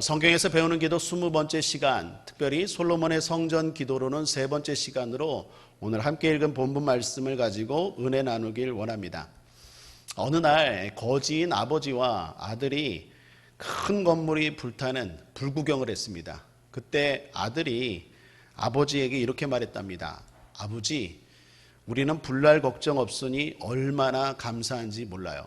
성경에서 배우는 기도 20번째 시간, 특별히 솔로몬의 성전 기도로는 3번째 시간으로 오늘 함께 읽은 본문 말씀을 가지고 은혜 나누길 원합니다. 어느 날 거지인 아버지와 아들이 큰 건물이 불타는 불구경을 했습니다. 그때 아들이 아버지에게 이렇게 말했답니다. 아버지, 우리는 불날 걱정 없으니 얼마나 감사한지 몰라요.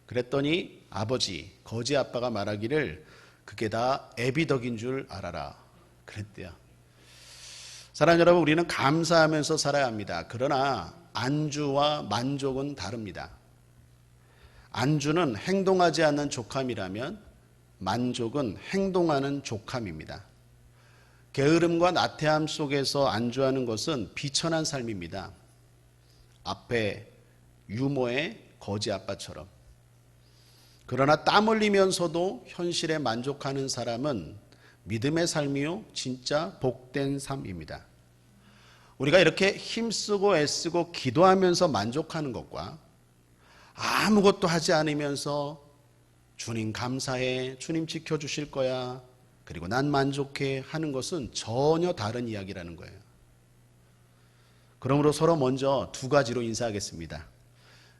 그랬더니 아버지, 거지 아빠가 말하기를 그게 다 애비덕인 줄 알아라 그랬대요. 사랑하는 여러분, 우리는 감사하면서 살아야 합니다. 그러나 안주와 만족은 다릅니다. 안주는 행동하지 않는 족함이라면 만족은 행동하는 족함입니다. 게으름과 나태함 속에서 안주하는 것은 비천한 삶입니다. 앞에 유모의 거지 아빠처럼. 그러나 땀 흘리면서도 현실에 만족하는 사람은 믿음의 삶이요 진짜 복된 삶입니다. 우리가 이렇게 힘쓰고 애쓰고 기도하면서 만족하는 것과 아무것도 하지 않으면서 주님 감사해, 주님 지켜주실 거야, 그리고 난 만족해 하는 것은 전혀 다른 이야기라는 거예요. 그러므로 서로 먼저 2가지로 인사하겠습니다.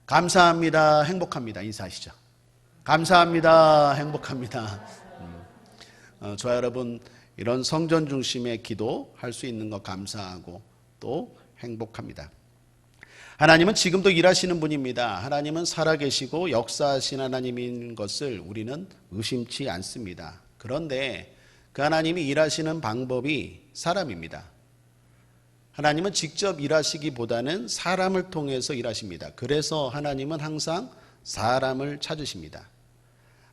감사합니다, 행복합니다. 인사하시죠. 감사합니다, 행복합니다. 저와 여러분, 이런 성전 중심의 기도 할 수 있는 것 감사하고 또 행복합니다. 하나님은 지금도 일하시는 분입니다. 하나님은 살아계시고 역사하신 하나님인 것을 우리는 의심치 않습니다. 그런데 그 하나님이 일하시는 방법이 사람입니다. 하나님은 직접 일하시기보다는 사람을 통해서 일하십니다. 그래서 하나님은 항상 사람을 찾으십니다.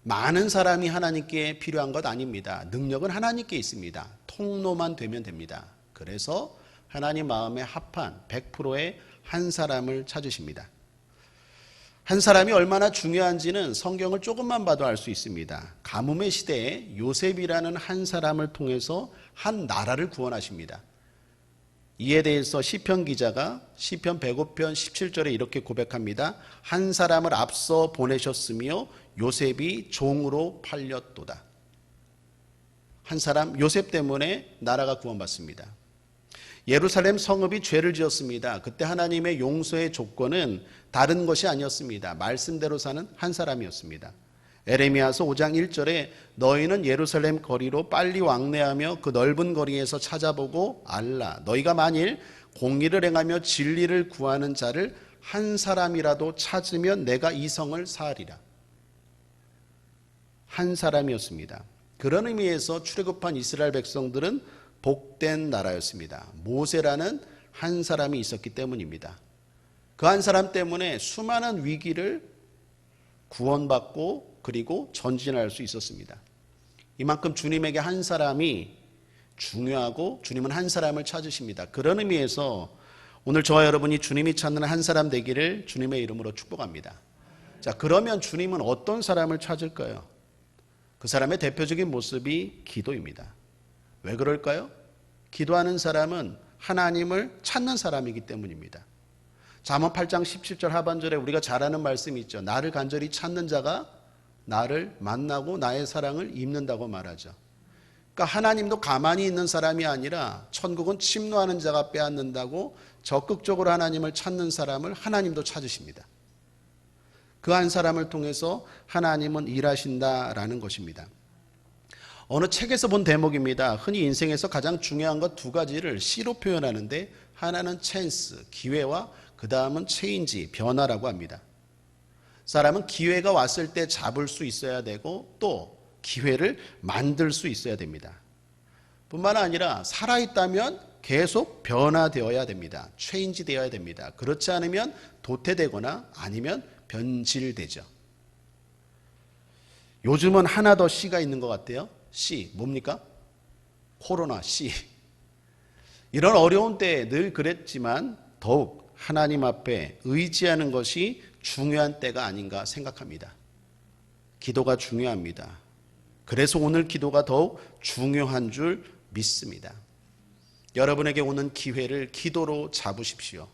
많은 사람이 하나님께 필요한 것 아닙니다. 능력은 하나님께 있습니다. 통로만 되면 됩니다. 그래서 하나님 마음에 합한 100%의 한 사람을 찾으십니다. 한 사람이 얼마나 중요한지는 성경을 조금만 봐도 알 수 있습니다. 가뭄의 시대에 요셉이라는 한 사람을 통해서 한 나라를 구원하십니다. 이에 대해서 시편 기자가 시편 105편 17절에 이렇게 고백합니다. 한 사람을 앞서 보내셨으며 요셉이 종으로 팔렸도다. 한 사람 요셉 때문에 나라가 구원받습니다. 예루살렘 성읍이 죄를 지었습니다. 그때 하나님의 용서의 조건은 다른 것이 아니었습니다. 말씀대로 사는 한 사람이었습니다. 에레미야서 5장 1절에 너희는 예루살렘 거리로 빨리 왕래하며 그 넓은 거리에서 찾아보고 알라. 너희가 만일 공의를 행하며 진리를 구하는 자를 한 사람이라도 찾으면 내가 이 성을 사하리라. 한 사람이었습니다. 그런 의미에서 출애굽한 이스라엘 백성들은 복된 나라였습니다. 모세라는 한 사람이 있었기 때문입니다. 그 한 사람 때문에 수많은 위기를 구원받고 그리고 전진할 수 있었습니다. 이만큼 주님에게 한 사람이 중요하고 주님은 한 사람을 찾으십니다. 그런 의미에서 오늘 저와 여러분이 주님이 찾는 한 사람 되기를 주님의 이름으로 축복합니다. 자, 그러면 주님은 어떤 사람을 찾을까요? 그 사람의 대표적인 모습이 기도입니다. 왜 그럴까요? 기도하는 사람은 하나님을 찾는 사람이기 때문입니다. 잠언 8장 17절 하반절에 우리가 잘 아는 말씀이 있죠. 나를 간절히 찾는 자가 나를 만나고 나의 사랑을 입는다고 말하죠. 그러니까 하나님도 가만히 있는 사람이 아니라 천국은 침노하는 자가 빼앗는다고 적극적으로 하나님을 찾는 사람을 하나님도 찾으십니다. 그 한 사람을 통해서 하나님은 일하신다라는 것입니다. 어느 책에서 본 대목입니다. 흔히 인생에서 가장 중요한 것 2가지를 C로 표현하는데 하나는 찬스, 기회와 그 다음은 체인지, 변화라고 합니다. 사람은 기회가 왔을 때 잡을 수 있어야 되고 또 기회를 만들 수 있어야 됩니다. 뿐만 아니라 살아있다면 계속 변화되어야 됩니다. 체인지 되어야 됩니다. 그렇지 않으면 도태되거나 아니면 변질되죠. 요즘은 하나 더 C가 있는 것 같아요. C, 뭡니까? 코로나 C. 이런 어려운 때에 늘 그랬지만 더욱 하나님 앞에 의지하는 것이 중요한 때가 아닌가 생각합니다. 기도가 중요합니다. 그래서 오늘 기도가 더욱 중요한 줄 믿습니다. 여러분에게 오는 기회를 기도로 잡으십시오.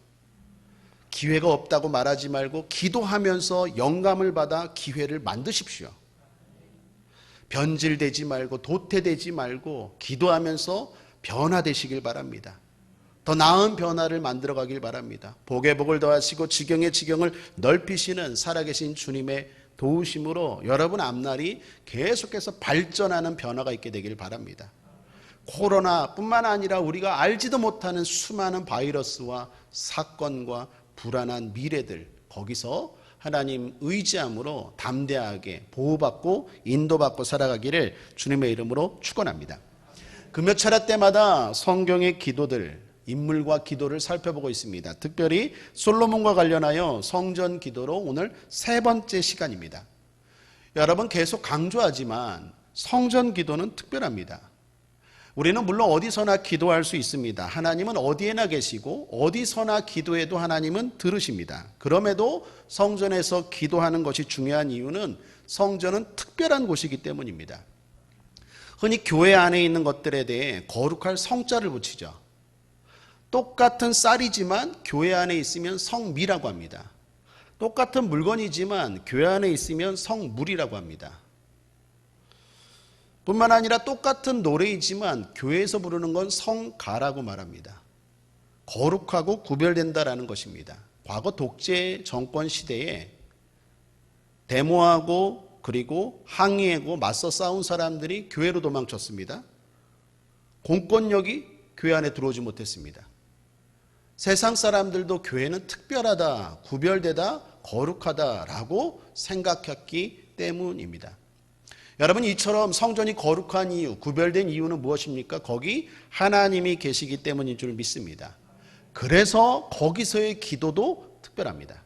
기회가 없다고 말하지 말고 기도하면서 영감을 받아 기회를 만드십시오. 변질되지 말고 도태되지 말고 기도하면서 변화되시길 바랍니다. 더 나은 변화를 만들어가길 바랍니다. 복에 복을 더하시고 지경에 지경을 넓히시는 살아계신 주님의 도우심으로 여러분 앞날이 계속해서 발전하는 변화가 있게 되길 바랍니다. 코로나뿐만 아니라 우리가 알지도 못하는 수많은 바이러스와 사건과 불안한 미래들, 거기서 하나님 의지함으로 담대하게 보호받고 인도받고 살아가기를 주님의 이름으로 축원합니다. 금요철야 때마다 성경의 기도들, 인물과 기도를 살펴보고 있습니다. 특별히 솔로몬과 관련하여 성전 기도로 오늘 세 번째 시간입니다. 여러분, 계속 강조하지만 성전 기도는 특별합니다. 우리는 물론 어디서나 기도할 수 있습니다. 하나님은 어디에나 계시고 어디서나 기도해도 하나님은 들으십니다. 그럼에도 성전에서 기도하는 것이 중요한 이유는 성전은 특별한 곳이기 때문입니다. 흔히 교회 안에 있는 것들에 대해 거룩할 성자를 붙이죠. 똑같은 쌀이지만 교회 안에 있으면 성미라고 합니다. 똑같은 물건이지만 교회 안에 있으면 성물이라고 합니다. 뿐만 아니라 똑같은 노래이지만 교회에서 부르는 건 성가라고 말합니다. 거룩하고 구별된다라는 것입니다. 과거 독재 정권 시대에 데모하고 그리고 항의하고 맞서 싸운 사람들이 교회로 도망쳤습니다. 공권력이 교회 안에 들어오지 못했습니다. 세상 사람들도 교회는 특별하다, 구별되다, 거룩하다라고 생각했기 때문입니다. 여러분, 이처럼 성전이 거룩한 이유, 구별된 이유는 무엇입니까? 거기 하나님이 계시기 때문인 줄 믿습니다. 그래서 거기서의 기도도 특별합니다.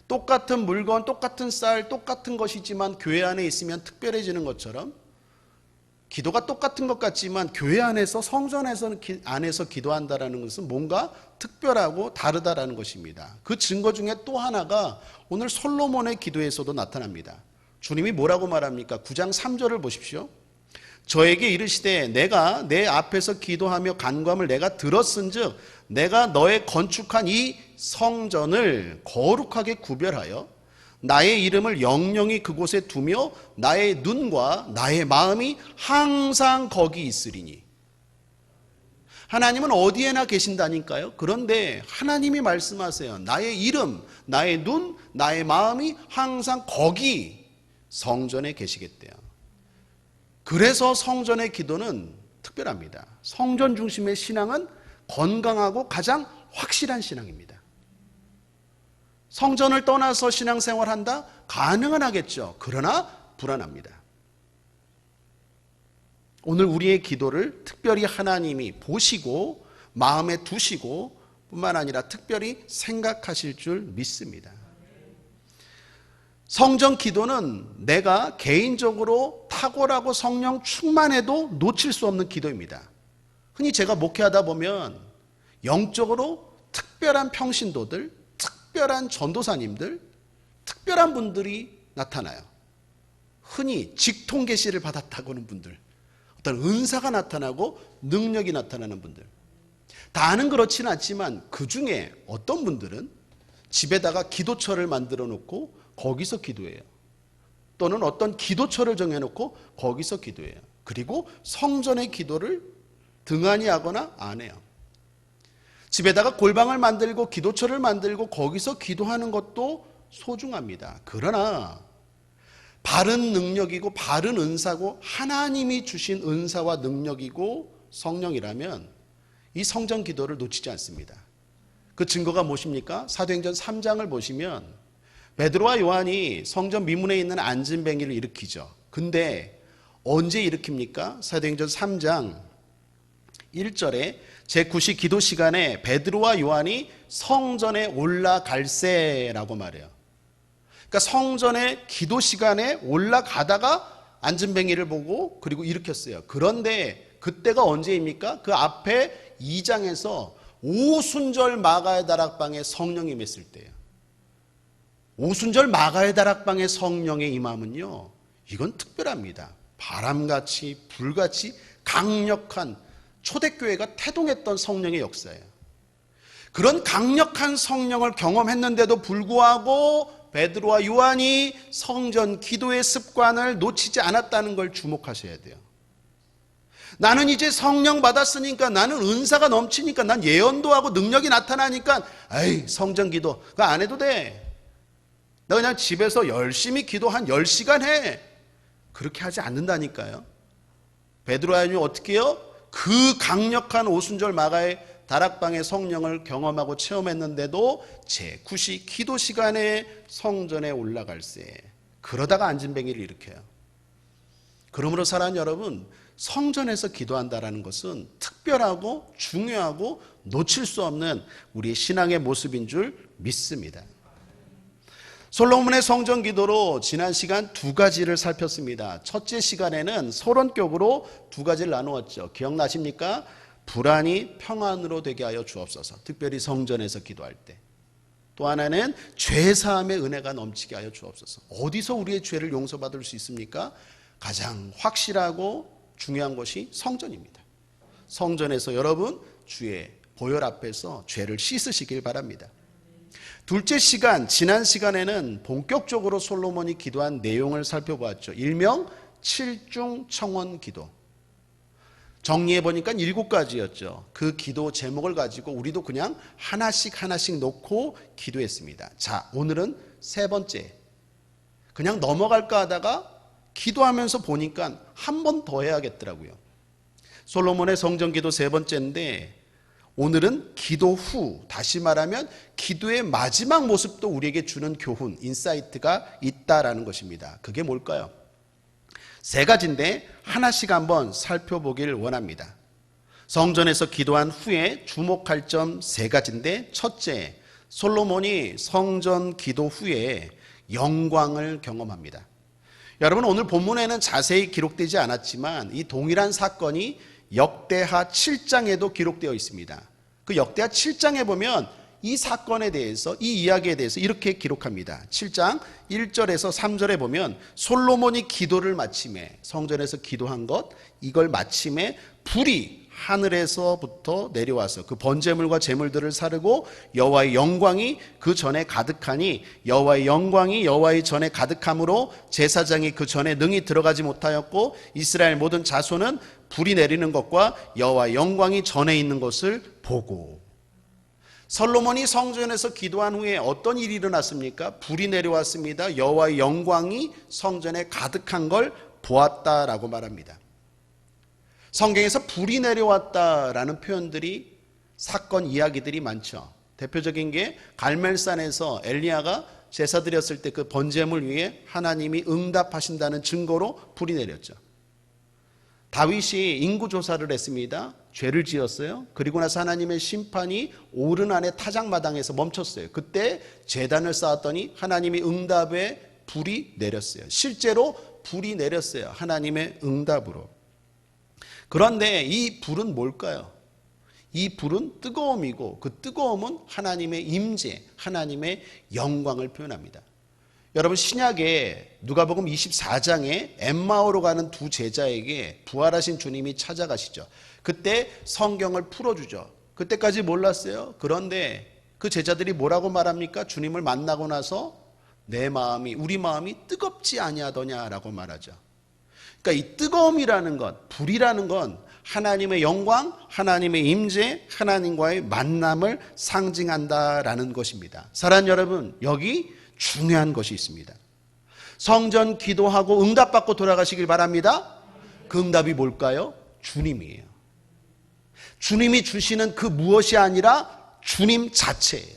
똑같은 물건, 똑같은 쌀, 똑같은 것이지만 교회 안에 있으면 특별해지는 것처럼 기도가 똑같은 것 같지만 교회 안에서 안에서 기도한다는 것은 뭔가 특별하고 다르다라는 것입니다. 그 증거 중에 또 하나가 오늘 솔로몬의 기도에서도 나타납니다. 주님이 뭐라고 말합니까? 9장 3절을 보십시오. 저에게 이르시되 내가 내 앞에서 기도하며 간구함을 내가 들었은즉 내가 너의 건축한 이 성전을 거룩하게 구별하여 나의 이름을 영영히 그곳에 두며 나의 눈과 나의 마음이 항상 거기 있으리니. 하나님은 어디에나 계신다니까요. 그런데 하나님이 말씀하세요. 나의 이름, 나의 눈, 나의 마음이 항상 거기 성전에 계시겠대요. 그래서 성전의 기도는 특별합니다. 성전 중심의 신앙은 건강하고 가장 확실한 신앙입니다. 성전을 떠나서 신앙생활한다? 가능은 하겠죠. 그러나 불안합니다. 오늘 우리의 기도를 특별히 하나님이 보시고 마음에 두시고 뿐만 아니라 특별히 생각하실 줄 믿습니다. 성전 기도는 내가 개인적으로 탁월하고 성령 충만해도 놓칠 수 없는 기도입니다. 흔히 제가 목회하다 보면 영적으로 특별한 평신도들, 특별한 전도사님들, 특별한 분들이 나타나요. 흔히 직통 계시를 받았다고 하는 분들, 어떤 은사가 나타나고 능력이 나타나는 분들, 다는 그렇지는 않지만 그 중에 어떤 분들은 집에다가 기도처를 만들어 놓고 거기서 기도해요. 또는 어떤 기도처를 정해놓고 거기서 기도해요. 그리고 성전의 기도를 등한히 하거나 안 해요. 집에다가 골방을 만들고 기도처를 만들고 거기서 기도하는 것도 소중합니다. 그러나 바른 능력이고 바른 은사고 하나님이 주신 은사와 능력이고 성령이라면 이 성전 기도를 놓치지 않습니다. 그 증거가 무엇입니까? 사도행전 3장을 보시면 베드로와 요한이 성전 미문에 있는 안진뱅이를 일으키죠. 근데 언제 일으킵니까? 사도행전 3장 1절에 제9시 기도 시간에 베드로와 요한이 성전에 올라갈세라고 말해요. 그러니까 성전에 기도 시간에 올라가다가 안진뱅이를 보고 그리고 일으켰어요. 그런데 그때가 언제입니까? 그 앞에 2장에서 오순절 마가의 다락방에 성령이 임했을 때예요. 오순절 마가의 다락방의 성령의 임함은요, 이건 특별합니다. 바람같이 불같이 강력한 초대교회가 태동했던 성령의 역사예요. 그런 강력한 성령을 경험했는데도 불구하고 베드로와 요한이 성전 기도의 습관을 놓치지 않았다는 걸 주목하셔야 돼요. 나는 이제 성령 받았으니까, 나는 은사가 넘치니까, 난 예언도 하고 능력이 나타나니까 에이, 성전 기도 그거 안 해도 돼. 나 그냥 집에서 열심히 기도 한 10시간 해. 그렇게 하지 않는다니까요. 베드로와 요한이 어떻게 해요? 그 강력한 오순절 마가의 다락방의 성령을 경험하고 체험했는데도 제9시 기도 시간에 성전에 올라갈세 그러다가 안진뱅이를 일으켜요. 그러므로 사랑하는 여러분, 성전에서 기도한다는 것은 특별하고 중요하고 놓칠 수 없는 우리의 신앙의 모습인 줄 믿습니다. 솔로몬의 성전 기도로 지난 시간 두 가지를 살폈습니다. 첫째 시간에는 서론격으로 두 가지를 나누었죠. 기억나십니까? 불안이 평안으로 되게 하여 주옵소서. 특별히 성전에서 기도할 때. 또 하나는 죄사함의 은혜가 넘치게 하여 주옵소서. 어디서 우리의 죄를 용서받을 수 있습니까? 가장 확실하고 중요한 것이 성전입니다. 성전에서 여러분 주의 보혈 앞에서 죄를 씻으시길 바랍니다. 둘째 시간, 지난 시간에는 본격적으로 솔로몬이 기도한 내용을 살펴보았죠. 일명 7중 청원 기도. 정리해보니까 7가지였죠. 그 기도 제목을 가지고 우리도 그냥 하나씩 놓고 기도했습니다. 자, 오늘은 세 번째. 그냥 넘어갈까 하다가 기도하면서 보니까 한 번 더 해야겠더라고요. 솔로몬의 성전 기도 세 번째인데 오늘은 기도 후, 다시 말하면 기도의 마지막 모습도 우리에게 주는 교훈, 인사이트가 있다라는 것입니다. 그게 뭘까요? 세 가지인데 하나씩 한번 살펴보길 원합니다. 성전에서 기도한 후에 주목할 점 세 가지인데, 첫째, 솔로몬이 성전 기도 후에 영광을 경험합니다. 여러분, 오늘 본문에는 자세히 기록되지 않았지만 이 동일한 사건이 역대하 7장에도 기록되어 있습니다. 그 역대하 7장에 보면 이 사건에 대해서, 이 이야기에 대해서 이렇게 기록합니다. 7장 1절에서 3절에 보면 솔로몬이 기도를 마침에, 성전에서 기도한 것, 이걸 마침에 불이 하늘에서부터 내려와서 그 번제물과 제물들을 사르고 여호와의 영광이 그 전에 가득하니, 여호와의 영광이 여호와의 전에 가득함으로 제사장이 그 전에 능히 들어가지 못하였고 이스라엘 모든 자손은 불이 내리는 것과 여호와의 영광이 전에 있는 것을 보고. 솔로몬이 성전에서 기도한 후에 어떤 일이 일어났습니까? 불이 내려왔습니다. 여호와의 영광이 성전에 가득한 걸 보았다라고 말합니다. 성경에서 불이 내려왔다라는 표현들이, 사건 이야기들이 많죠. 대표적인 게 갈멜산에서 엘리야가 제사 드렸을 때 그 번제물 위에 하나님이 응답하신다는 증거로 불이 내렸죠. 다윗이 인구조사를 했습니다. 죄를 지었어요. 그리고 나서 하나님의 심판이 오른 안에 타작마당에서 멈췄어요. 그때 제단을 쌓았더니 하나님이 응답에 불이 내렸어요. 실제로 불이 내렸어요. 하나님의 응답으로. 그런데 이 불은 뭘까요? 이 불은 뜨거움이고 그 뜨거움은 하나님의 임재, 하나님의 영광을 표현합니다. 여러분, 신약에 누가복음 24장에 엠마오로 가는 두 제자에게 부활하신 주님이 찾아가시죠. 그때 성경을 풀어주죠. 그때까지 몰랐어요. 그런데 그 제자들이 뭐라고 말합니까? 주님을 만나고 나서 내 마음이, 우리 마음이 뜨겁지 아니하더냐라고 말하죠. 그러니까 이 뜨거움이라는 것, 불이라는 건 하나님의 영광, 하나님의 임재, 하나님과의 만남을 상징한다라는 것입니다. 사랑하는 여러분, 여기 중요한 것이 있습니다. 성전 기도하고 응답받고 돌아가시길 바랍니다. 그 응답이 뭘까요? 주님이에요. 주님이 주시는 그 무엇이 아니라 주님 자체예요.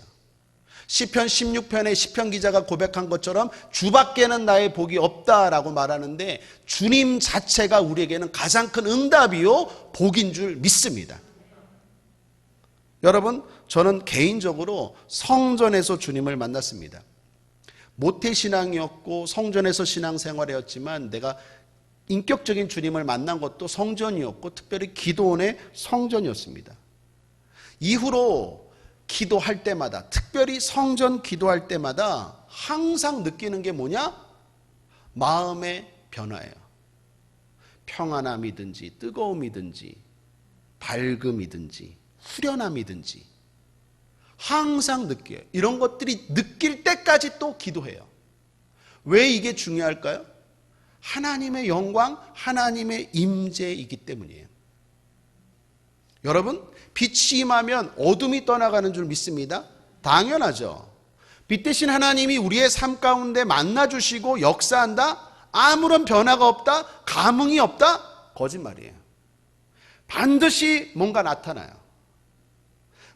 시편 16편의 시편 기자가 고백한 것처럼 주밖에는 나의 복이 없다라고 말하는데 주님 자체가 우리에게는 가장 큰 응답이요 복인 줄 믿습니다. 여러분, 저는 개인적으로 성전에서 주님을 만났습니다. 모태신앙이었고 성전에서 신앙생활이었지만 내가 인격적인 주님을 만난 것도 성전이었고 특별히 기도원의 성전이었습니다. 이후로 기도할 때마다, 특별히 성전 기도할 때마다 항상 느끼는 게 뭐냐? 마음의 변화예요. 평안함이든지 뜨거움이든지 밝음이든지 후련함이든지 항상 느껴요. 이런 것들이 느낄 때까지 또 기도해요. 왜 이게 중요할까요? 하나님의 영광, 하나님의 임재이기 때문이에요. 여러분, 빛이 임하면 어둠이 떠나가는 줄 믿습니다. 당연하죠. 빛 대신 하나님이 우리의 삶 가운데 만나주시고 역사한다? 아무런 변화가 없다? 감흥이 없다? 거짓말이에요. 반드시 뭔가 나타나요.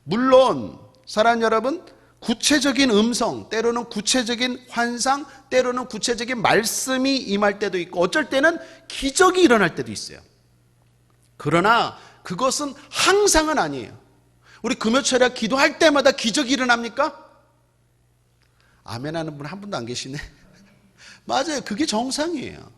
물론 사랑하는 여러분, 구체적인 음성, 때로는 구체적인 환상, 때로는 구체적인 말씀이 임할 때도 있고 어쩔 때는 기적이 일어날 때도 있어요. 그러나 그것은 항상은 아니에요. 우리 금요철야 기도할 때마다 기적이 일어납니까? 아멘 하는 분 한 분도 안 계시네. 맞아요. 그게 정상이에요.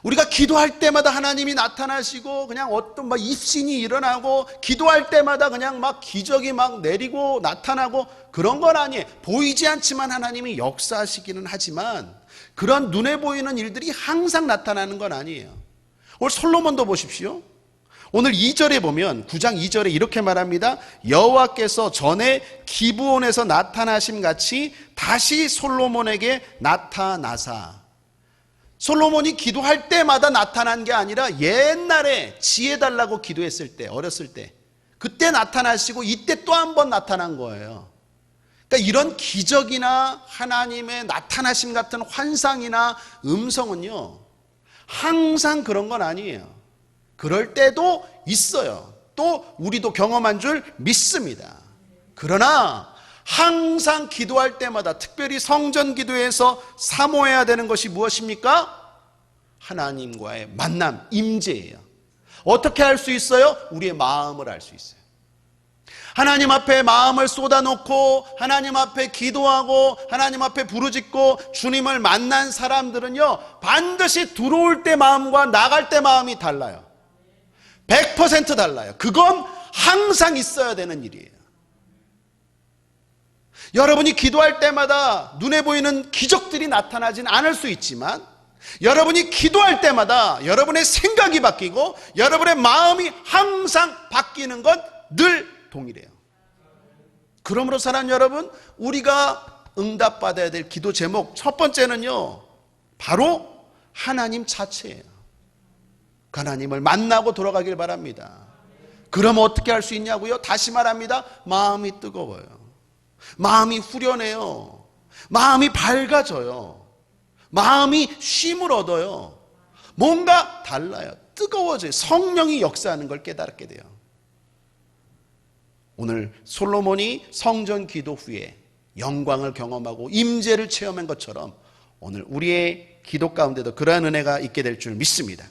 우리가 기도할 때마다 하나님이 나타나시고 그냥 어떤 막 입신이 일어나고 기도할 때마다 그냥 막 기적이 막 내리고 나타나고 그런 건 아니에요. 보이지 않지만 하나님이 역사하시기는 하지만 그런 눈에 보이는 일들이 항상 나타나는 건 아니에요. 오늘 솔로몬도 보십시오. 오늘 2절에 보면 9장 2절에 이렇게 말합니다. 여호와께서 전에 기브온에서 나타나심 같이 다시 솔로몬에게 나타나사. 솔로몬이 기도할 때마다 나타난 게 아니라 옛날에 지혜 달라고 기도했을 때, 어렸을 때 그때 나타나시고 이때 또 한 번 나타난 거예요. 그러니까 이런 기적이나 하나님의 나타나심 같은 환상이나 음성은요 항상 그런 건 아니에요. 그럴 때도 있어요. 또 우리도 경험한 줄 믿습니다. 그러나 항상 기도할 때마다 특별히 성전 기도에서 사모해야 되는 것이 무엇입니까? 하나님과의 만남, 임재예요. 어떻게 할 수 있어요? 우리의 마음을 알 수 있어요. 하나님 앞에 마음을 쏟아놓고 하나님 앞에 기도하고 하나님 앞에 부르짖고 주님을 만난 사람들은요 반드시 들어올 때 마음과 나갈 때 마음이 달라요. 100% 달라요. 그건 항상 있어야 되는 일이에요. 여러분이 기도할 때마다 눈에 보이는 기적들이 나타나진 않을 수 있지만 여러분이 기도할 때마다 여러분의 생각이 바뀌고 여러분의 마음이 항상 바뀌는 건 늘 동일해요. 그러므로 사랑하는 여러분, 우리가 응답받아야 될 기도 제목 첫 번째는요 바로 하나님 자체예요. 하나님을 만나고 돌아가길 바랍니다. 그럼 어떻게 할 수 있냐고요? 다시 말합니다. 마음이 뜨거워요. 마음이 후련해요. 마음이 밝아져요. 마음이 쉼을 얻어요. 뭔가 달라요. 뜨거워져요. 성령이 역사하는 걸 깨닫게 돼요. 오늘 솔로몬이 성전 기도 후에 영광을 경험하고 임재를 체험한 것처럼 오늘 우리의 기도 가운데도 그러한 은혜가 있게 될 줄 믿습니다.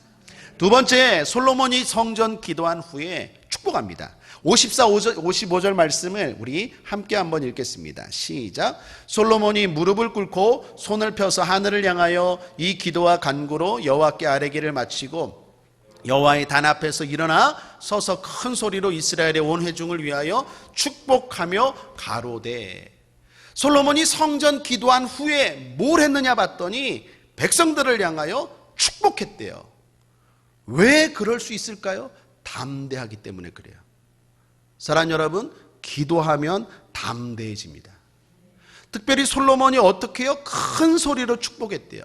두 번째, 솔로몬이 성전 기도한 후에 축복합니다. 55절 말씀을 우리 함께 한번 읽겠습니다. 시작. 솔로몬이 무릎을 꿇고 손을 펴서 하늘을 향하여 이 기도와 간구로 여호와께 아뢰기를 마치고 여호와의 단 앞에서 일어나 서서 큰 소리로 이스라엘의 온 회중을 위하여 축복하며 가로되. 솔로몬이 성전 기도한 후에 뭘 했느냐 봤더니 백성들을 향하여 축복했대요. 왜 그럴 수 있을까요? 담대하기 때문에 그래요. 사랑하는 여러분, 기도하면 담대해집니다. 특별히 솔로몬이 어떻게 해요? 큰 소리로 축복했대요.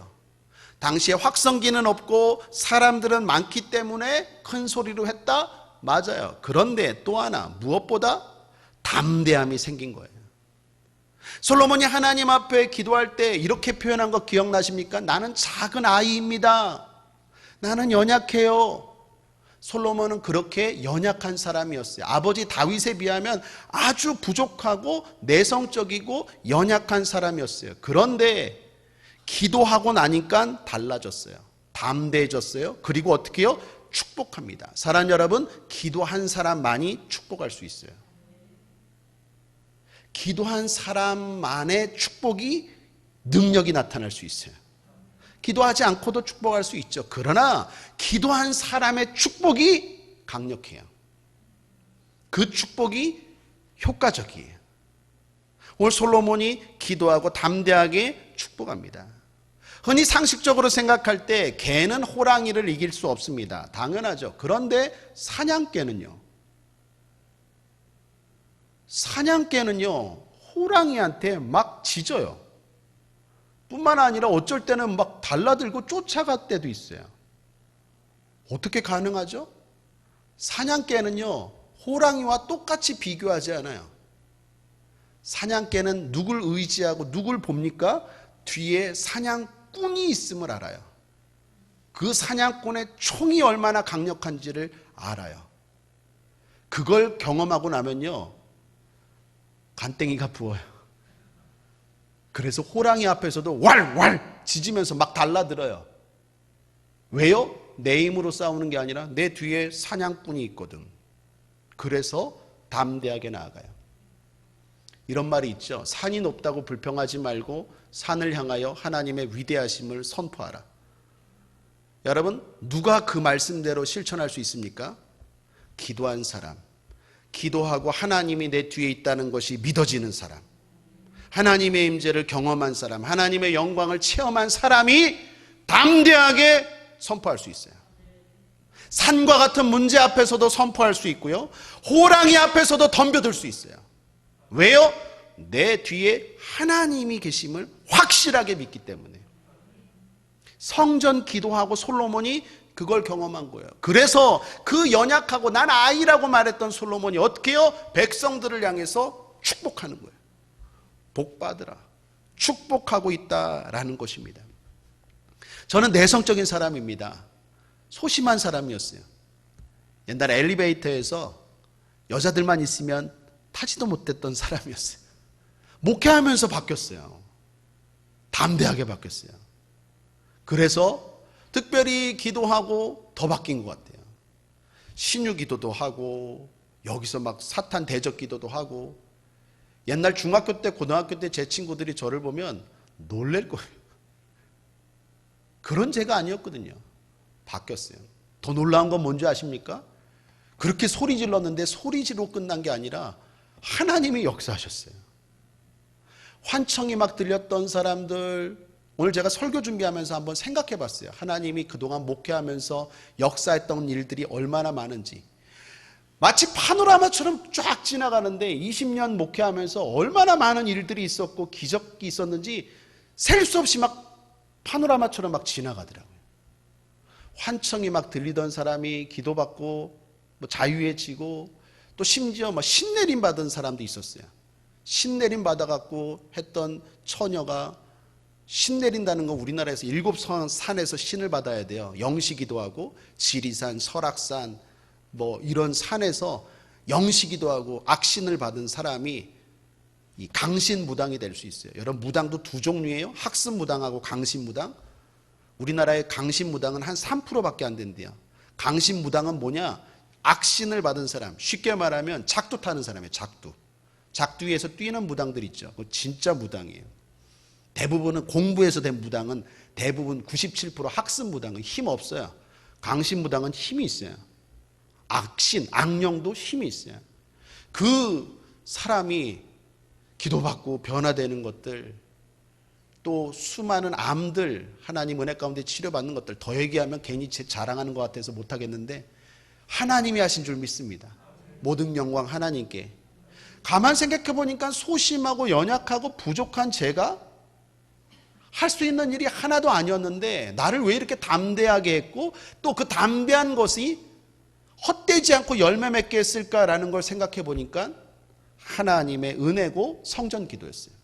당시에 확성기는 없고 사람들은 많기 때문에 큰 소리로 했다? 맞아요. 그런데 또 하나, 무엇보다 담대함이 생긴 거예요. 솔로몬이 하나님 앞에 기도할 때 이렇게 표현한 거 기억나십니까? 나는 작은 아이입니다. 나는 연약해요. 솔로몬은 그렇게 연약한 사람이었어요. 아버지 다윗에 비하면 아주 부족하고 내성적이고 연약한 사람이었어요. 그런데 기도하고 나니까 달라졌어요. 담대해졌어요. 그리고 어떻게 해요? 축복합니다. 사랑하는 여러분, 기도한 사람만이 축복할 수 있어요. 기도한 사람만의 축복이 능력이 나타날 수 있어요. 기도하지 않고도 축복할 수 있죠. 그러나 기도한 사람의 축복이 강력해요. 그 축복이 효과적이에요. 오늘 솔로몬이 기도하고 담대하게 축복합니다. 흔히 상식적으로 생각할 때 개는 호랑이를 이길 수 없습니다. 당연하죠. 그런데 사냥개는요. 사냥개는요. 호랑이한테 막 짖어요. 뿐만 아니라 어쩔 때는 막 달라들고 쫓아갈 때도 있어요. 어떻게 가능하죠? 사냥개는요, 호랑이와 똑같이 비교하지 않아요. 사냥개는 누굴 의지하고 누굴 봅니까? 뒤에 사냥꾼이 있음을 알아요. 그 사냥꾼의 총이 얼마나 강력한지를 알아요. 그걸 경험하고 나면요, 간땡이가 부어요. 그래서 호랑이 앞에서도 왈왈 짖으면서 막 달라들어요. 왜요? 내 힘으로 싸우는 게 아니라 내 뒤에 사냥꾼이 있거든. 그래서 담대하게 나아가요. 이런 말이 있죠. 산이 높다고 불평하지 말고 산을 향하여 하나님의 위대하심을 선포하라. 여러분, 누가 그 말씀대로 실천할 수 있습니까? 기도한 사람, 기도하고 하나님이 내 뒤에 있다는 것이 믿어지는 사람, 하나님의 임재를 경험한 사람, 하나님의 영광을 체험한 사람이 담대하게 선포할 수 있어요. 산과 같은 문제 앞에서도 선포할 수 있고요, 호랑이 앞에서도 덤벼들 수 있어요. 왜요? 내 뒤에 하나님이 계심을 확실하게 믿기 때문에. 성전 기도하고 솔로몬이 그걸 경험한 거예요. 그래서 그 연약하고 난 아이라고 말했던 솔로몬이 어떻게 해요? 백성들을 향해서 축복하는 거예요. 복 받으라, 축복하고 있다라는 것입니다. 저는 내성적인 사람입니다. 소심한 사람이었어요. 옛날에 엘리베이터에서 여자들만 있으면 타지도 못했던 사람이었어요. 목회하면서 바뀌었어요. 담대하게 바뀌었어요. 그래서 특별히 기도하고 더 바뀐 것 같아요. 신유 기도도 하고 여기서 막 사탄 대적 기도도 하고. 옛날 중학교 때 고등학교 때 제 친구들이 저를 보면 놀랄 거예요. 그런 제가 아니었거든요. 바뀌었어요. 더 놀라운 건 뭔지 아십니까? 그렇게 소리 질렀는데 소리지로 끝난 게 아니라 하나님이 역사하셨어요. 환청이 막 들렸던 사람들, 오늘 제가 설교 준비하면서 한번 생각해 봤어요. 하나님이 그동안 목회하면서 역사했던 일들이 얼마나 많은지. 마치 파노라마처럼 쫙 지나가는데 20년 목회하면서 얼마나 많은 일들이 있었고 기적이 있었는지 셀 수 없이 막 파노라마처럼 막 지나가더라고요. 환청이 막 들리던 사람이 기도받고 뭐 자유해지고, 또 심지어 뭐 신내림 받은 사람도 있었어요. 신내림 받아갖고 했던 처녀가, 신내린다는 건 우리나라에서 7산에서 신을 받아야 돼요. 영시기도 하고 지리산, 설악산 뭐 이런 산에서 영시기도 하고 악신을 받은 사람이 이 강신무당이 될 수 있어요. 여러분, 무당도 두 종류예요. 학습무당하고 강신무당. 우리나라의 강신무당은 한 3%밖에 안 된대요. 강신무당은 뭐냐? 악신을 받은 사람, 쉽게 말하면 작두 타는 사람이에요. 작두 위에서 뛰는 무당들 있죠. 그거 진짜 무당이에요. 대부분은 공부해서 된 무당은 대부분 97% 학습무당은 힘 없어요. 강신무당은 힘이 있어요. 악신, 악령도 힘이 있어요. 그 사람이 기도받고 변화되는 것들, 또 수많은 암들, 하나님 은혜 가운데 치료받는 것들, 더 얘기하면 괜히 제 자랑하는 것 같아서 못하겠는데 하나님이 하신 줄 믿습니다. 모든 영광 하나님께. 가만 생각해 보니까 소심하고 연약하고 부족한 제가 할 수 있는 일이 하나도 아니었는데 나를 왜 이렇게 담대하게 했고, 또 그 담대한 것이 헛되지 않고 열매 맺게 했을까라는 걸 생각해 보니까 하나님의 은혜고 성전 기도였어요.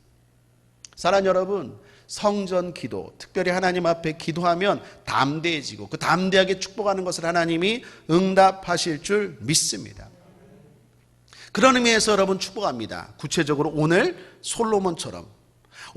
사랑하는 여러분, 성전 기도, 특별히 하나님 앞에 기도하면 담대해지고 그 담대하게 축복하는 것을 하나님이 응답하실 줄 믿습니다. 그런 의미에서 여러분 축복합니다. 구체적으로 오늘 솔로몬처럼,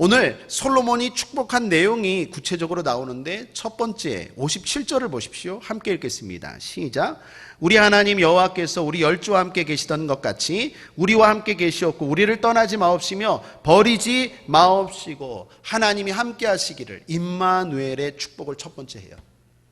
오늘 솔로몬이 축복한 내용이 구체적으로 나오는데, 첫 번째 57절을 보십시오. 함께 읽겠습니다. 시작. 우리 하나님 여호와께서 우리 열조와 함께 계시던 것 같이 우리와 함께 계시었고 우리를 떠나지 마옵시며 버리지 마옵시고. 하나님이 함께 하시기를, 임마누엘의 축복을 첫 번째 해요.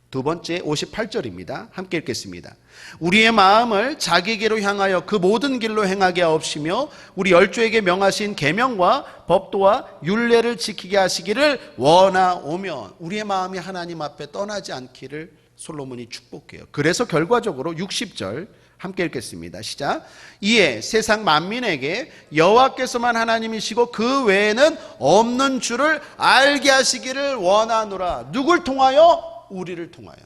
두 번째 58절입니다. 함께 읽겠습니다. 우리의 마음을 자기에게로 향하여 그 모든 길로 행하게 하옵시며 우리 열조에게 명하신 계명과 법도와 율례를 지키게 하시기를 원하오며. 우리의 마음이 하나님 앞에 떠나지 않기를 솔로몬이 축복해요. 그래서 결과적으로 60절 함께 읽겠습니다. 시작. 이에 세상 만민에게 여호와께서만 하나님이시고 그 외에는 없는 줄을 알게 하시기를 원하노라. 누굴 통하여? 우리를 통하여.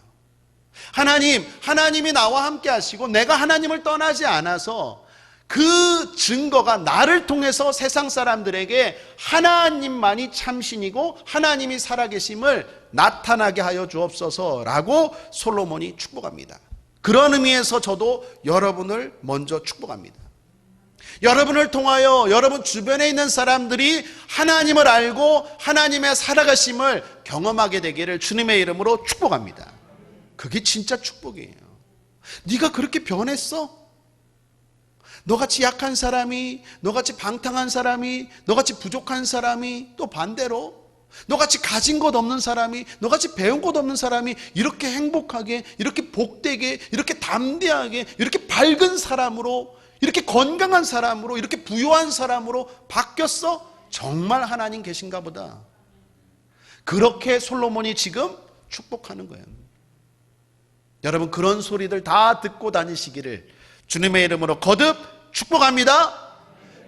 하나님이 나와 함께 하시고 내가 하나님을 떠나지 않아서 그 증거가 나를 통해서 세상 사람들에게 하나님만이 참신이고 하나님이 살아계심을 나타나게 하여 주옵소서라고 솔로몬이 축복합니다. 그런 의미에서 저도 여러분을 먼저 축복합니다. 여러분을 통하여 여러분 주변에 있는 사람들이 하나님을 알고 하나님의 살아가심을 경험하게 되기를 주님의 이름으로 축복합니다. 그게 진짜 축복이에요. 네가 그렇게 변했어? 너같이 약한 사람이, 너같이 방탕한 사람이, 너같이 부족한 사람이, 또 반대로 너같이 가진 것 없는 사람이, 너같이 배운 것 없는 사람이 이렇게 행복하게, 이렇게 복되게, 이렇게 담대하게, 이렇게 밝은 사람으로, 이렇게 건강한 사람으로, 이렇게 부유한 사람으로 바뀌었어? 정말 하나님 계신가 보다. 그렇게 솔로몬이 지금 축복하는 거예요. 여러분 그런 소리들 다 듣고 다니시기를 주님의 이름으로 거듭 축복합니다.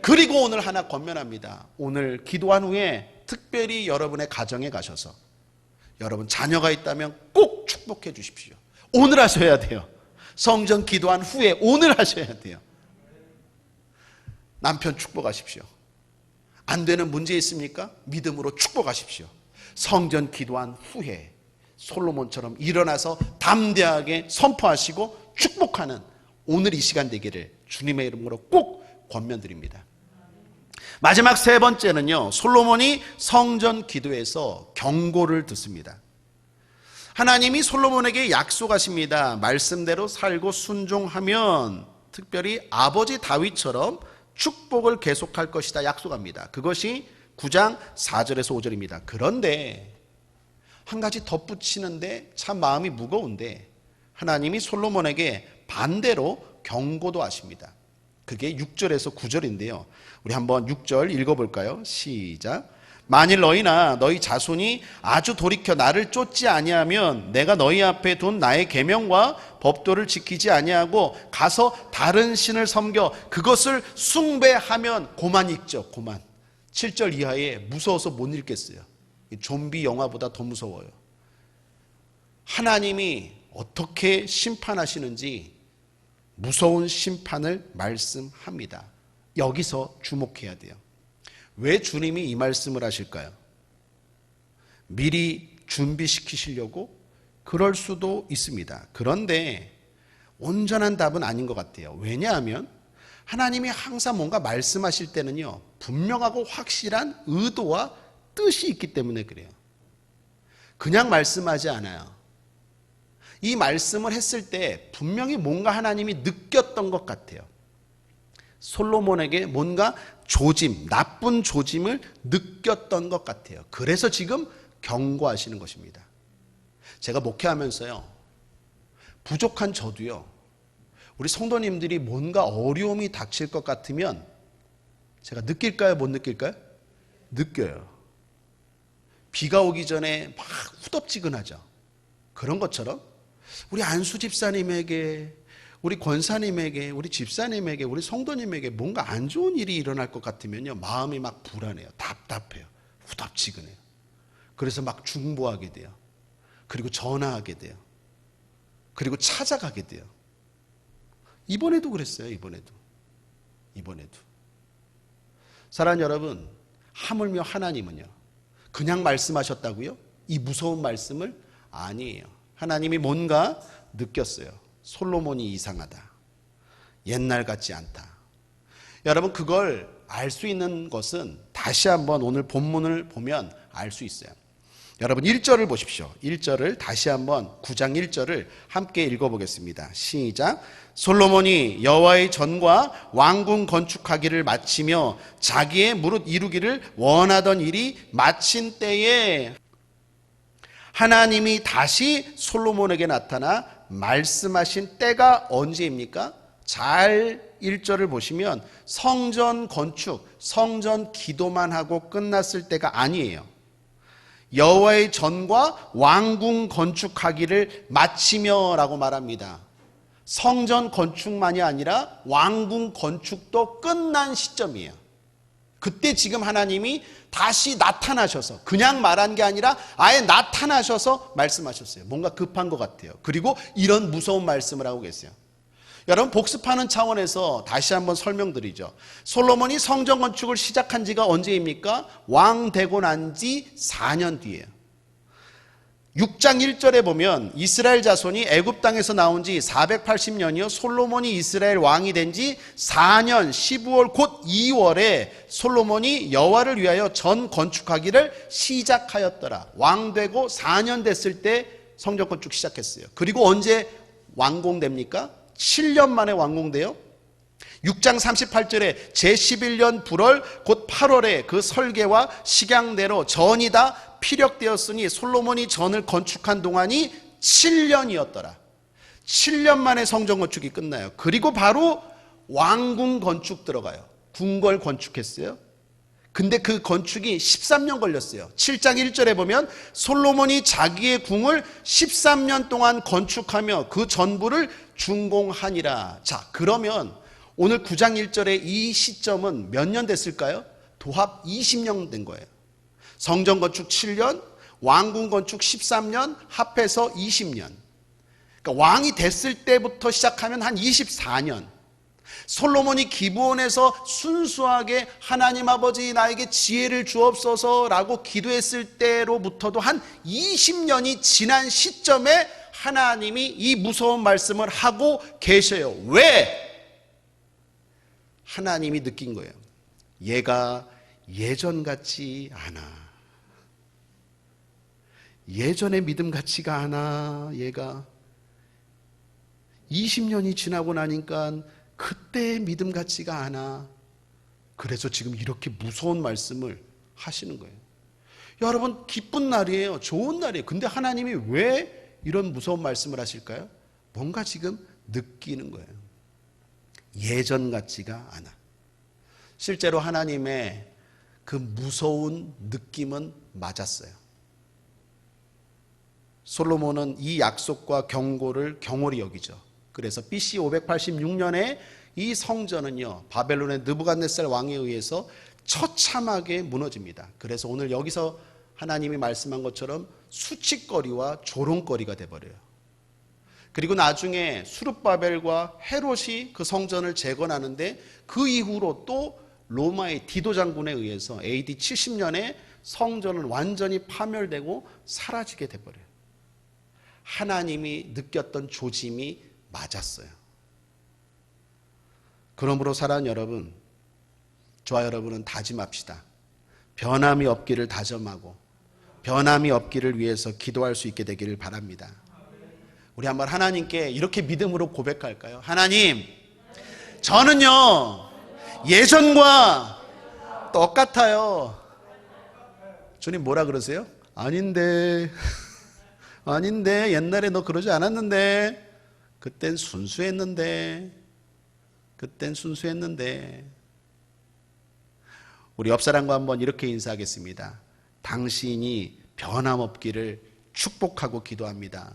그리고 오늘 하나 권면합니다. 오늘 기도한 후에 특별히 여러분의 가정에 가셔서 여러분 자녀가 있다면 꼭 축복해 주십시오. 오늘 하셔야 돼요. 성전 기도한 후에 오늘 하셔야 돼요. 남편 축복하십시오. 안 되는 문제 있습니까? 믿음으로 축복하십시오. 성전 기도한 후에 솔로몬처럼 일어나서 담대하게 선포하시고 축복하는 오늘 이 시간 되기를 주님의 이름으로 꼭 권면드립니다. 마지막 세 번째는요, 솔로몬이 성전 기도에서 경고를 듣습니다. 하나님이 솔로몬에게 약속하십니다. 말씀대로 살고 순종하면 특별히 아버지 다윗처럼 축복을 계속할 것이다 약속합니다. 그것이 9장 4절에서 5절입니다. 그런데 한 가지 덧붙이는데 참 마음이 무거운데 하나님이 솔로몬에게 반대로 경고도 하십니다. 그게 6절에서 9절인데요. 우리 한번 6절 읽어볼까요? 시작. 만일 너희나 너희 자손이 아주 돌이켜 나를 쫓지 아니하면 내가 너희 앞에 둔 나의 계명과 법도를 지키지 아니하고 가서 다른 신을 섬겨 그것을 숭배하면 고만 읽죠. 고만. 7절 이하에 무서워서 못 읽겠어요. 좀비 영화보다 더 무서워요. 하나님이 어떻게 심판하시는지 무서운 심판을 말씀합니다. 여기서 주목해야 돼요. 왜 주님이 이 말씀을 하실까요? 미리 준비시키시려고? 그럴 수도 있습니다. 그런데 온전한 답은 아닌 것 같아요. 왜냐하면 하나님이 항상 뭔가 말씀하실 때는요, 분명하고 확실한 의도와 뜻이 있기 때문에 그래요. 그냥 말씀하지 않아요. 이 말씀을 했을 때 분명히 뭔가 하나님이 느꼈던 것 같아요. 솔로몬에게 뭔가 조짐, 나쁜 조짐을 느꼈던 것 같아요. 그래서 지금 경고하시는 것입니다. 제가 목회하면서요, 부족한 저도요, 우리 성도님들이 뭔가 어려움이 닥칠 것 같으면 제가 느낄까요? 못 느낄까요? 느껴요. 비가 오기 전에 막 후덥지근하죠. 그런 것처럼 우리 안수 집사님에게, 우리 권사님에게, 우리 집사님에게, 우리 성도님에게 뭔가 안 좋은 일이 일어날 것 같으면요, 마음이 막 불안해요. 답답해요. 후덥지근해요. 그래서 막 중보하게 돼요. 그리고 전화하게 돼요. 그리고 찾아가게 돼요. 이번에도 그랬어요. 이번에도. 사랑하는 여러분, 하물며 하나님은요, 그냥 말씀하셨다고요? 이 무서운 말씀을? 아니에요. 하나님이 뭔가 느꼈어요. 솔로몬이 이상하다. 옛날 같지 않다. 여러분, 그걸 알 수 있는 것은 다시 한번 오늘 본문을 보면 알 수 있어요. 여러분 1절을 보십시오. 1절을 다시 한번 9장 1절을 함께 읽어보겠습니다. 시작. 솔로몬이 여호와의 전과 왕궁 건축하기를 마치며 자기의 무릇 이루기를 원하던 일이 마친 때에 하나님이 다시 솔로몬에게 나타나 말씀하신 때가 언제입니까? 잘 1절을 보시면 성전 건축, 성전 기도만 하고 끝났을 때가 아니에요. 여호와의 전과 왕궁 건축하기를 마치며 라고 말합니다. 성전 건축만이 아니라 왕궁 건축도 끝난 시점이에요. 그때 지금 하나님이 다시 나타나셔서, 그냥 말한 게 아니라 아예 나타나셔서 말씀하셨어요. 뭔가 급한 것 같아요. 그리고 이런 무서운 말씀을 하고 계세요. 여러분, 복습하는 차원에서 다시 한번 설명드리죠. 솔로몬이 성전 건축을 시작한 지가 언제입니까? 왕 되고 난 지 4년 뒤에요. 6장 1절에 보면 이스라엘 자손이 애굽 땅에서 나온 지 480년이요 솔로몬이 이스라엘 왕이 된 지 4년 12월 곧 2월에 솔로몬이 여호와를 위하여 전 건축하기를 시작하였더라. 왕 되고 4년 됐을 때 성전 건축 시작했어요. 그리고 언제 완공됩니까? 7년 만에 완공돼요. 6장 38절에 제11년 불월 곧 8월에 그 설계와 식양대로 전이 다 피력되었으니 솔로몬이 전을 건축한 동안이 7년이었더라. 7년 만에 성전 건축이 끝나요. 그리고 바로 왕궁 건축 들어가요. 궁궐 건축했어요. 근데 그 건축이 13년 걸렸어요. 7장 1절에 보면 솔로몬이 자기의 궁을 13년 동안 건축하며 그 전부를 준공하니라. 자, 그러면 오늘 9장 1절의 이 시점은 몇 년 됐을까요? 도합 20년 된 거예요. 성전 건축 7년, 왕궁 건축 13년, 합해서 20년. 그러니까 왕이 됐을 때부터 시작하면 한 24년. 솔로몬이 기브온에서 순수하게 하나님 아버지 나에게 지혜를 주옵소서라고 기도했을 때로부터도 한 20년이 지난 시점에 하나님이 이 무서운 말씀을 하고 계셔요. 왜? 하나님이 느낀 거예요. 얘가 예전 같지 않아. 예전의 믿음 같지가 않아. 얘가 20년이 지나고 나니까 그때의 믿음 같지가 않아. 그래서 지금 이렇게 무서운 말씀을 하시는 거예요. 여러분, 기쁜 날이에요. 좋은 날이에요. 근데 하나님이 왜 이런 무서운 말씀을 하실까요? 뭔가 지금 느끼는 거예요. 예전 같지가 않아. 실제로 하나님의 그 무서운 느낌은 맞았어요. 솔로몬은 이 약속과 경고를 경홀히 여기죠. 그래서 BC 586년에 이 성전은요, 바벨론의 느부갓네살 왕에 의해서 처참하게 무너집니다. 그래서 오늘 여기서 하나님이 말씀한 것처럼 수치거리와 조롱거리가 돼버려요. 그리고 나중에 수룹바벨과 헤롯이 그 성전을 재건하는데 그 이후로 또 로마의 디도 장군에 의해서 AD 70년에 성전은 완전히 파멸되고 사라지게 돼버려요. 하나님이 느꼈던 조짐이 맞았어요. 그러므로 사랑하는 여러분, 저와 여러분은 다짐합시다. 변함이 없기를 다짐하고 변함이 없기를 위해서 기도할 수 있게 되기를 바랍니다. 우리 한번 하나님께 이렇게 믿음으로 고백할까요? 하나님, 저는요 예전과 똑같아요. 주님 뭐라 그러세요? 아닌데 옛날에 너 그러지 않았는데 그땐 순수했는데 우리 옆사람과 한번 이렇게 인사하겠습니다. 당신이 변함없기를 축복하고 기도합니다.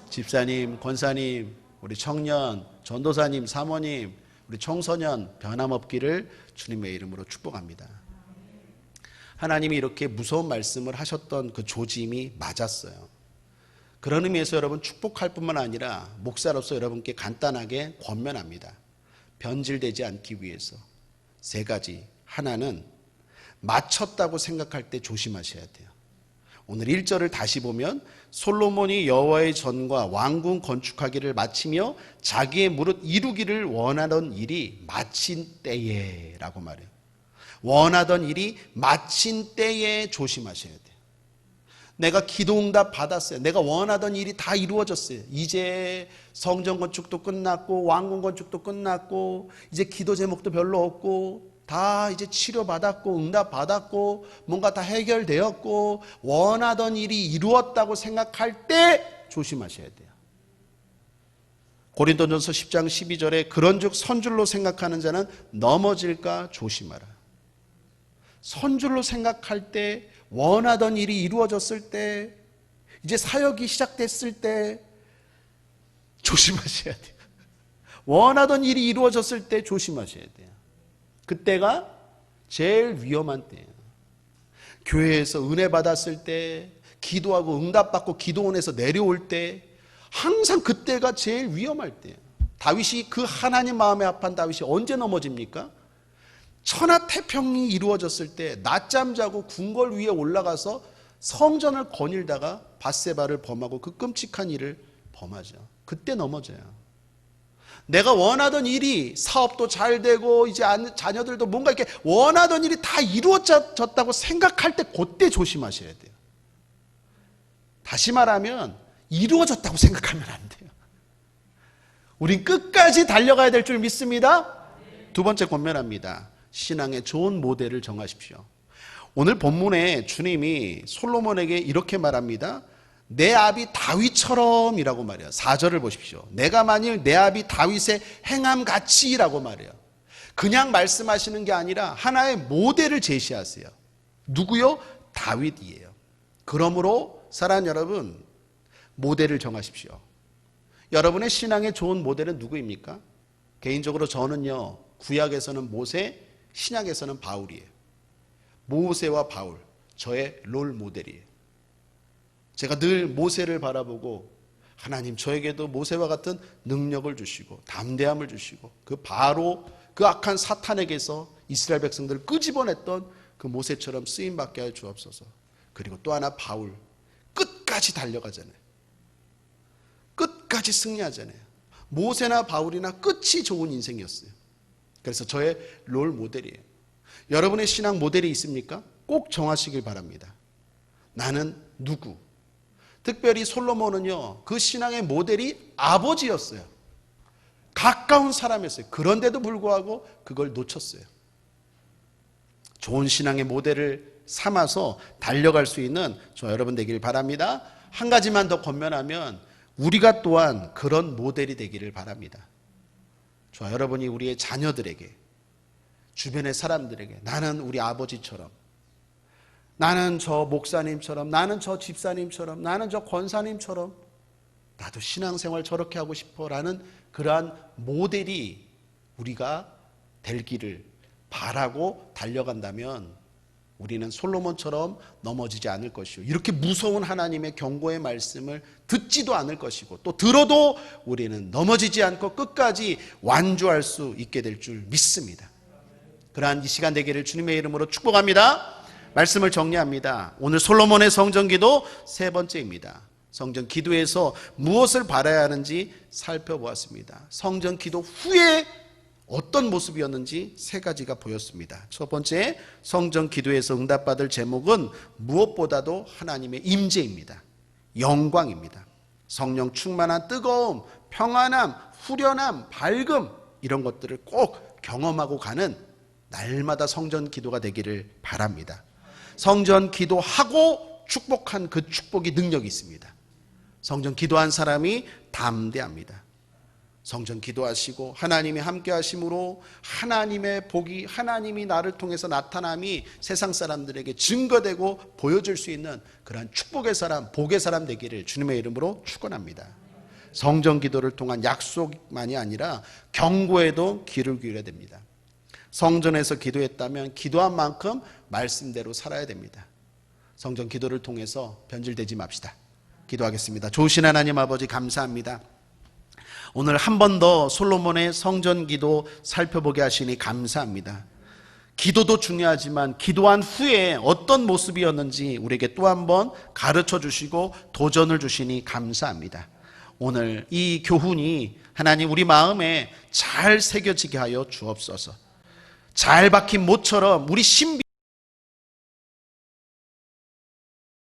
집사님, 권사님, 우리 청년, 전도사님, 사모님, 우리 청소년 변함없기를 주님의 이름으로 축복합니다. 하나님이 이렇게 무서운 말씀을 하셨던 그 조짐이 맞았어요. 그런 의미에서 여러분 축복할 뿐만 아니라 목사로서 여러분께 간단하게 권면합니다. 변질되지 않기 위해서 3가지. 하나는 맞췄다고 생각할 때 조심하셔야 돼요. 오늘 1절을 다시 보면 솔로몬이 여호와의 전과 왕궁 건축하기를 마치며 자기의 무릇 이루기를 원하던 일이 마친 때에 라고 말해요. 원하던 일이 마친 때에 조심하셔야 돼요. 내가 기도응답 받았어요. 내가 원하던 일이 다 이루어졌어요. 이제 성전 건축도 끝났고 왕궁 건축도 끝났고 이제 기도 제목도 별로 없고 다 이제 치료받았고 응답받았고 뭔가 다 해결되었고 원하던 일이 이루었다고 생각할 때 조심하셔야 돼요. 고린도전서 10장 12절에 그런즉 선줄로 생각하는 자는 넘어질까 조심하라. 선줄로 생각할 때, 원하던 일이 이루어졌을 때, 이제 사역이 시작됐을 때 조심하셔야 돼요. 원하던 일이 이루어졌을 때 조심하셔야 돼요. 그때가 제일 위험한 때예요. 교회에서 은혜 받았을 때, 기도하고 응답받고 기도원에서 내려올 때, 항상 그때가 제일 위험할 때예요. 다윗이, 그 하나님 마음에 합한 다윗이 언제 넘어집니까? 천하태평이 이루어졌을 때 낮잠 자고 궁궐 위에 올라가서 성전을 거닐다가 밧세바를 범하고 그 끔찍한 일을 범하죠. 그때 넘어져요. 내가 원하던 일이, 사업도 잘 되고 이제 자녀들도 뭔가 이렇게 원하던 일이 다 이루어졌다고 생각할 때 그때 조심하셔야 돼요. 다시 말하면 이루어졌다고 생각하면 안 돼요. 우린 끝까지 달려가야 될 줄 믿습니다. 두 번째 권면합니다. 신앙의 좋은 모델을 정하십시오. 오늘 본문에 주님이 솔로몬에게 이렇게 말합니다. 내 아비 다윗처럼이라고 말해요. 4절을 보십시오. 내가 만일 내 아비 다윗의 행함같이라고 말해요. 그냥 말씀하시는 게 아니라 하나의 모델을 제시하세요. 누구요? 다윗이에요. 그러므로 사랑하는 여러분, 모델을 정하십시오. 여러분의 신앙의 좋은 모델은 누구입니까? 개인적으로 저는요, 구약에서는 모세, 신약에서는 바울이에요. 모세와 바울, 저의 롤 모델이에요. 제가 늘 모세를 바라보고, 하나님 저에게도 모세와 같은 능력을 주시고 담대함을 주시고, 그 바로 그 악한 사탄에게서 이스라엘 백성들을 끄집어냈던 그 모세처럼 쓰임받게 할 주옵소서. 그리고 또 하나 바울, 끝까지 달려가잖아요. 끝까지 승리하잖아요. 모세나 바울이나 끝이 좋은 인생이었어요. 그래서 저의 롤 모델이에요. 여러분의 신앙 모델이 있습니까? 꼭 정하시길 바랍니다. 나는 누구? 특별히 솔로몬은요, 그 신앙의 모델이 아버지였어요. 가까운 사람이었어요. 그런데도 불구하고 그걸 놓쳤어요. 좋은 신앙의 모델을 삼아서 달려갈 수 있는 저 여러분 되길 바랍니다. 한 가지만 더 권면하면 우리가 또한 그런 모델이 되기를 바랍니다. 저 여러분이 우리의 자녀들에게, 주변의 사람들에게, 나는 우리 아버지처럼, 나는 저 목사님처럼, 나는 저 집사님처럼, 나는 저 권사님처럼 나도 신앙생활 저렇게 하고 싶어 라는 그러한 모델이 우리가 되기를 바라고 달려간다면 우리는 솔로몬처럼 넘어지지 않을 것이고, 이렇게 무서운 하나님의 경고의 말씀을 듣지도 않을 것이고, 또 들어도 우리는 넘어지지 않고 끝까지 완주할 수 있게 될 줄 믿습니다. 그러한 이 시간 되기를 주님의 이름으로 축복합니다. 말씀을 정리합니다. 오늘 솔로몬의 성전기도 세 번째입니다. 성전기도에서 무엇을 바라야 하는지 살펴보았습니다. 성전기도 후에 어떤 모습이었는지 세 가지가 보였습니다. 첫 번째, 성전기도에서 응답받을 제목은 무엇보다도 하나님의 임재입니다. 영광입니다. 성령 충만한 뜨거움, 평안함, 후련함, 밝음, 이런 것들을 꼭 경험하고 가는 날마다 성전기도가 되기를 바랍니다. 성전기도하고 축복한 그 축복이 능력이 있습니다. 성전기도한 사람이 담대합니다. 성전 기도하시고 하나님이 함께 하심으로 하나님의 복이, 하나님이 나를 통해서 나타남이 세상 사람들에게 증거되고 보여줄 수 있는 그러한 축복의 사람, 복의 사람 되기를 주님의 이름으로 축원합니다. 성전 기도를 통한 약속만이 아니라 경고에도 귀를 기울여야 됩니다. 성전에서 기도했다면 기도한 만큼 말씀대로 살아야 됩니다. 성전 기도를 통해서 변질되지 맙시다. 기도하겠습니다. 좋으신 하나님 아버지, 감사합니다. 오늘 한 번 더 솔로몬의 성전 기도 살펴보게 하시니 감사합니다. 기도도 중요하지만 기도한 후에 어떤 모습이었는지 우리에게 또 한 번 가르쳐 주시고 도전을 주시니 감사합니다. 오늘 이 교훈이 하나님 우리 마음에 잘 새겨지게 하여 주옵소서. 잘 박힌 못처럼 우리 신비